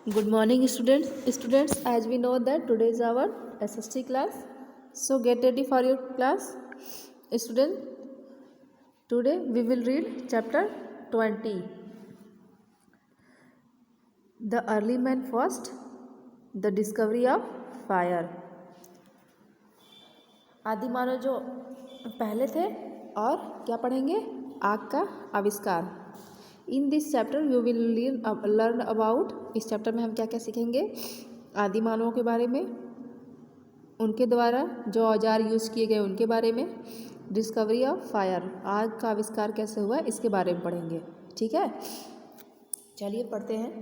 Good morning, students, as we know that today is our SST class. So get ready for your class. Student, today we will read chapter 20. The early man first, the discovery of fire. आदि मानव जो पहले थे और क्या पढ़ेंगे? आग का आविष्कार। In this chapter you will learn about, इस चैप्टर में हम क्या क्या सीखेंगे? आदि मानवों के बारे में, उनके द्वारा जो औजार यूज़ किए गए उनके बारे में, डिस्कवरी ऑफ फायर, आग का आविष्कार कैसे हुआ इसके बारे में पढ़ेंगे। ठीक है, चलिए पढ़ते हैं।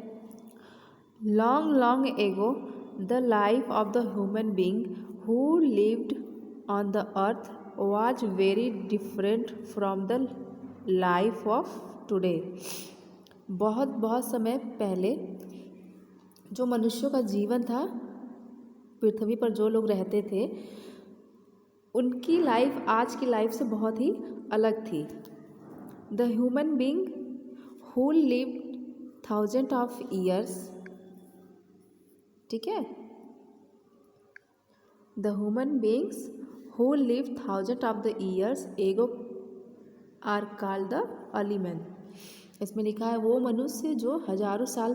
Long long ago the life of the human being who lived on the earth was very different from the life of today. बहुत बहुत समय पहले जो मनुष्यों का जीवन था, पृथ्वी पर जो लोग रहते थे, उनकी लाइफ आज की लाइफ से बहुत ही अलग थी। The human being who lived thousand of years, ठीक है, the human beings who live thousand of the years ago are called the early man. इसमें लिखा है वो मनुष्य जो हजारों साल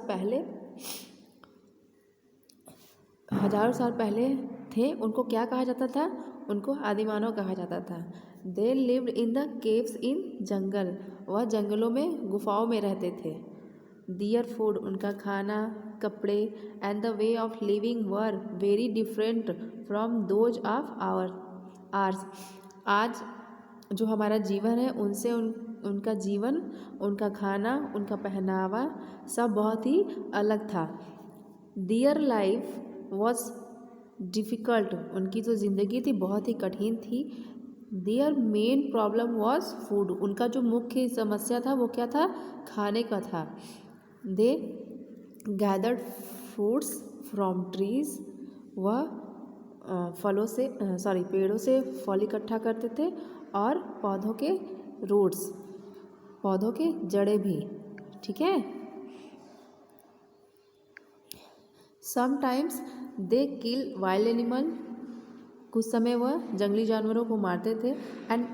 पहले थे, उनको क्या कहा जाता था? उनको आदिमानव कहा जाता था। They lived in the caves in jungle, वह जंगलों में गुफाओं में रहते थे। दियर फूड, उनका खाना, कपड़े and the way of living were very different from those of hours. आज जो हमारा जीवन है उनसे उनका जीवन, उनका खाना, उनका पहनावा सब बहुत ही अलग था। दियर लाइफ वॉज डिफ़िकल्ट, उनकी जो ज़िंदगी थी बहुत ही कठिन थी। दियर मेन प्रॉब्लम वॉज फूड, उनका जो मुख्य समस्या था वो क्या था? खाने का था। दे गैदर्ड फ्रूट्स फ्रॉम ट्रीज, वह पेड़ों से फल इकट्ठा करते थे और पौधों के रूट्स, पौधों के जड़ें भी। ठीक है, sometimes they kill wild animal, कुछ समय वह जंगली जानवरों को मारते थे। And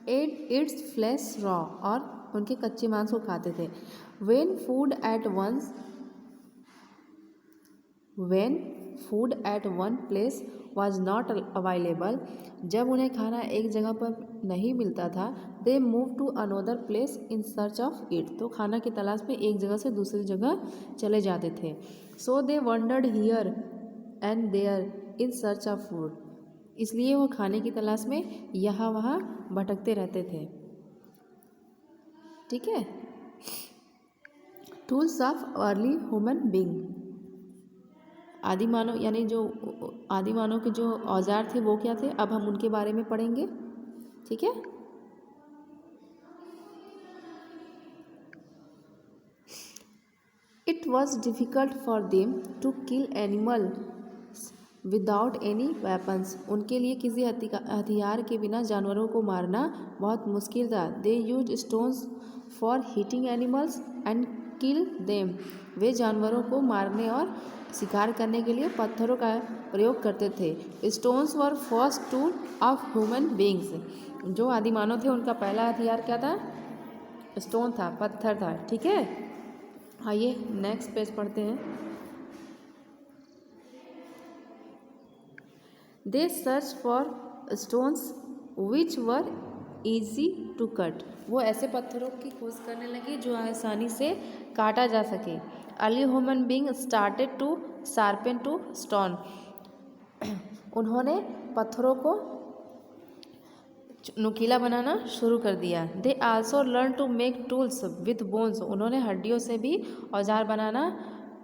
eat its flesh raw, और उनके कच्चे मांस को खाते थे। When food at one place was not available, जब उन्हें खाना एक जगह पर नहीं मिलता था, they move to another place in search of it, तो खाना की तलाश में एक जगह से दूसरी जगह चले जाते थे। So they wandered here and there in search of food, इसलिए वो खाने की तलाश में यहाँ वहाँ भटकते रहते थे। ठीक है, tools of early human being, आदि मानव यानी जो आदि मानव के जो औजार थे वो क्या थे, अब हम उनके बारे में पढ़ेंगे। ठीक है, it was difficult for them to kill animal without any weapons, उनके लिए किसी हथियार के बिना जानवरों को मारना बहुत मुश्किल था। They use stones for hitting animals and kill them, वे जानवरों को मारने और शिकार करने के लिए पत्थरों का प्रयोग करते थे। Stones were first tool of human beings, जो आदिमानव थे उनका पहला हथियार क्या था? स्टोन था, पत्थर था। ठीक है, आइए नेक्स्ट पेज पढ़ते हैं। They search for stones which were easy to cut, वो ऐसे पत्थरों की खोज करने लगे जो आसानी से काटा जा सके। Early human being started to sharpen to stone, उन्होंने पत्थरों को नुकीला बनाना शुरू कर दिया। They also learn to make tools with bones, उन्होंने हड्डियों से भी औजार बनाना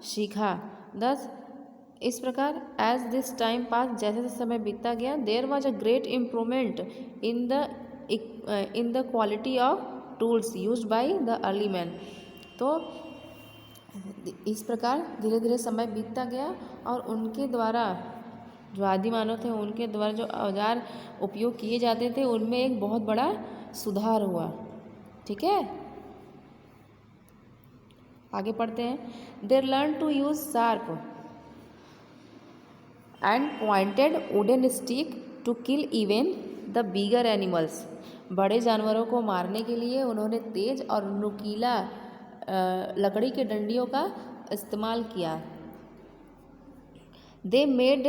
सीखा। दस इस प्रकार एज दिस टाइम पास, जैसे जैसे समय बीतता गया, there was a great improvement in the quality of tools used by the early man, तो इस प्रकार धीरे धीरे समय बीतता गया और उनके द्वारा जो आदि मानव थे उनके द्वारा जो औजार उपयोग किए जाते थे उनमें एक बहुत बड़ा सुधार हुआ। ठीक है, आगे पढ़ते हैं। They learn to use sharp and pointed wooden stick to kill even the bigger animals. बड़े जानवरों को मारने के लिए उन्होंने तेज और नुकीला लकड़ी के डंडियों का इस्तेमाल किया। They made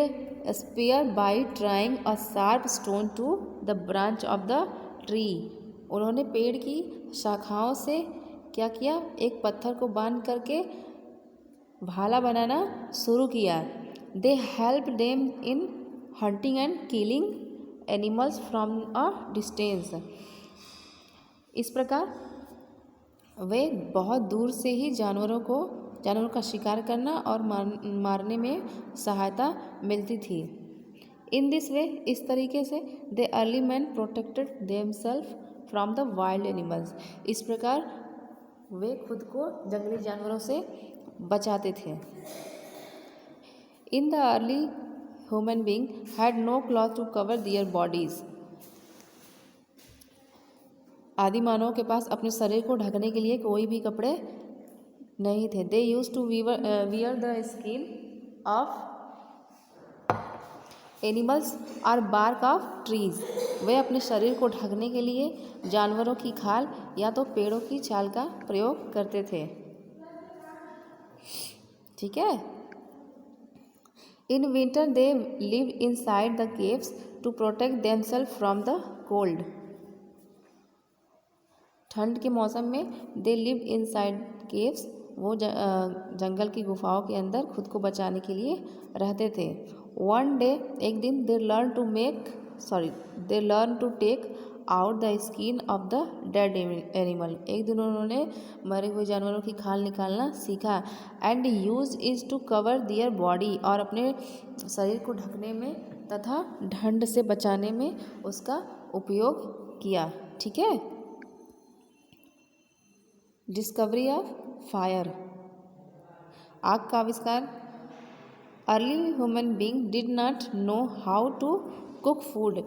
spear by trying a sharp stone to the branch of the tree. उन्होंने पेड़ की शाखाओं से क्या किया, एक पत्थर को बांध करके भाला बनाना शुरू किया। They help them in hunting and killing animals from a distance. इस प्रकार वे बहुत दूर से ही जानवरों का शिकार करना और मारने में सहायता मिलती थी। इन दिस वे, इस तरीके से, the early man protected themselves from the wild animals. इस प्रकार वे खुद को जंगली जानवरों से बचाते थे। In the early human being had no cloth to cover their bodies. आदि मानव के पास अपने शरीर को ढकने के लिए कोई भी कपड़े नहीं थे। They use to wear the skin of animals और बार्क ऑफ ट्रीज। वे अपने शरीर को ढकने के लिए जानवरों की खाल या तो पेड़ों की छाल का प्रयोग करते थे। ठीक है। In winter they live inside the caves to protect themself from the cold. ठंड के मौसम में दे लिव इनसाइड केव्स, वो जंगल की गुफाओं के अंदर खुद को बचाने के लिए रहते थे। वन डे, एक दिन, they learn to take out the skin of the dead animal. एक दिन उन्होंने मरे हुए जानवरों की खाल निकालना सीखा। And use is to cover their body, और अपने शरीर को ढकने में तथा ठंड से बचाने में उसका उपयोग किया। ठीक है। डिस्कवरी ऑफ फायर, आग का आविष्कार। Early human being did not know how to cook food.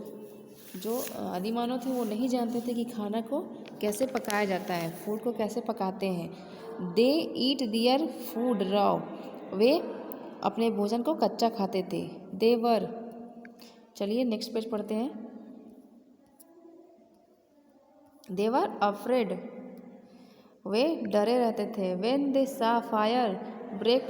जो आदिमानव थे वो नहीं जानते थे कि खाना को कैसे पकाया जाता है, फूड को कैसे पकाते हैं। दे ईट दियर फूड रॉ, वे अपने भोजन को कच्चा खाते थे। देवर, चलिए नेक्स्ट पेज पढ़ते हैं। देवर अफ्रेड, वे डरे रहते थे। व्हेन दे सा फायर ब्रेक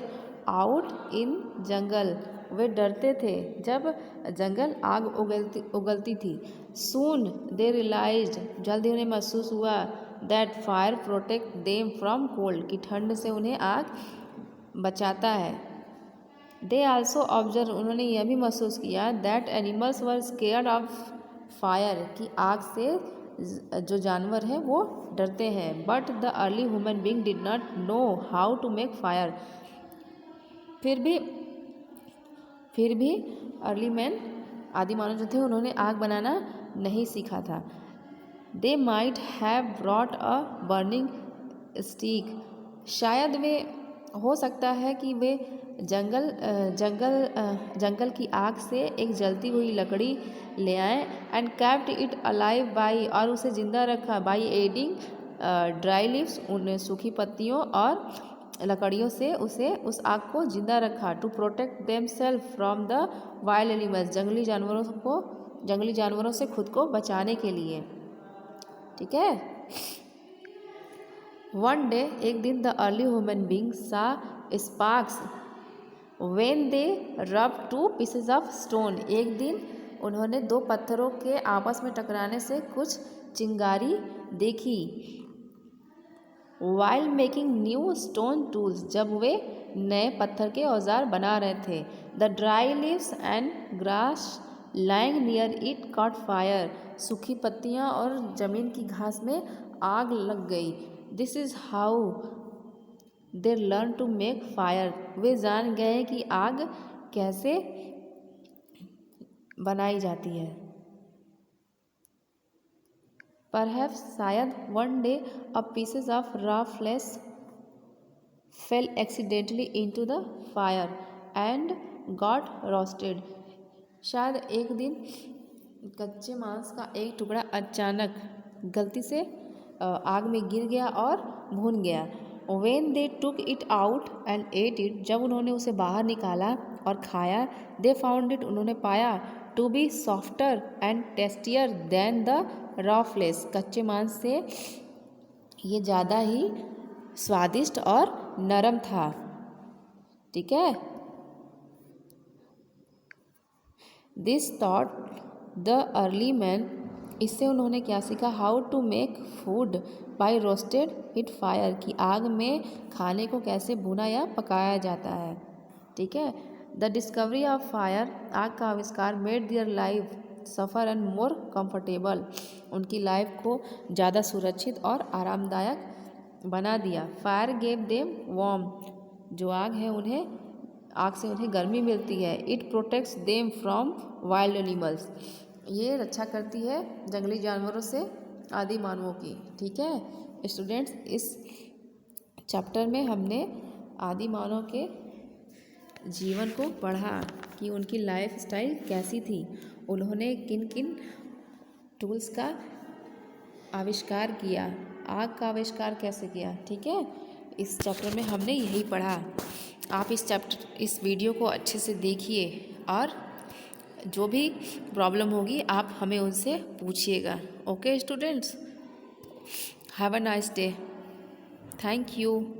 आउट इन जंगल, वे डरते थे जब जंगल आग उगलती थी। सून दे रियलाइज्ड, जल्दी उन्हें महसूस हुआ, that fire protect them from cold, कि ठंड से उन्हें आग बचाता है। दे आल्सो ऑब्जर्व, उन्होंने यह भी महसूस किया, that animals were scared of fire, कि आग से जो जानवर हैं वो डरते हैं। But the early human being did not know how to make fire, फिर भी अर्ली मैन, आदि मानव जो थे, उन्होंने आग बनाना नहीं सीखा था। They might have brought a burning stick, शायद वे, हो सकता है कि वे जंगल की आग से एक जलती हुई लकड़ी ले आए। And kept it alive by, और उसे जिंदा रखा, बाई एडिंग ड्राई लीव्स, उन सूखी पत्तियों और लकड़ियों से उसे उस आग को जिंदा रखा। To protect them self from the wild animals, जंगली जानवरों से खुद को बचाने के लिए। ठीक है। वन डे, एक दिन, द अर्ली ह्यूमन बींग सा स्पार्क्स व्हेन दे रब टू पीसेस ऑफ स्टोन। एक दिन उन्होंने दो पत्थरों के आपस में टकराने से कुछ चिंगारी देखी। While making new stone tools, जब वे नए पत्थर के औजार बना रहे थे। The dry leaves and grass lying near it caught fire, सूखी पत्तियां और जमीन की घास में आग लग गई। This is how they learn to make fire, वे जान गए कि आग कैसे बनाई जाती है। Perhaps, शायद, one day a pieces of raw flesh fell accidentally into the fire and got roasted. शायद एक दिन कच्चे मांस का एक टुकड़ा अचानक गलती से आग में गिर गया और भून गया। When they took it out and at it, जब उन्होंने उसे बाहर निकाला और खाया, दे फाउंड इट, उन्होंने पाया, to be softer and tastier than the raw flesh, कच्चे मांस से ये ज़्यादा ही स्वादिष्ट और नरम था। ठीक है। This thought the early man, इससे उन्होंने क्या सीखा, how to make food by roasted it fire, कि आग में खाने को कैसे भुना या पकाया जाता है। ठीक है। द डिस्कवरी ऑफ फायर, आग का आविष्कार, made their life suffer and more comfortable, उनकी लाइफ को ज़्यादा सुरक्षित और आरामदायक बना दिया। फायर गेव देम वार्म, जो आग है उन्हें, आग से उन्हें गर्मी मिलती है। It protects them from wild animals, ये रक्षा करती है जंगली जानवरों से आदि मानवों की। ठीक है स्टूडेंट्स, इस चैप्टर में हमने आदि मानव के जीवन को पढ़ा कि उनकी लाइफ स्टाइल कैसी थी, उन्होंने किन किन टूल्स का आविष्कार किया, आग का आविष्कार कैसे किया। ठीक है, इस चैप्टर में हमने यही पढ़ा। आप इस वीडियो को अच्छे से देखिए और जो भी प्रॉब्लम होगी आप हमें उनसे पूछिएगा। Okay students, have a nice day, thank you.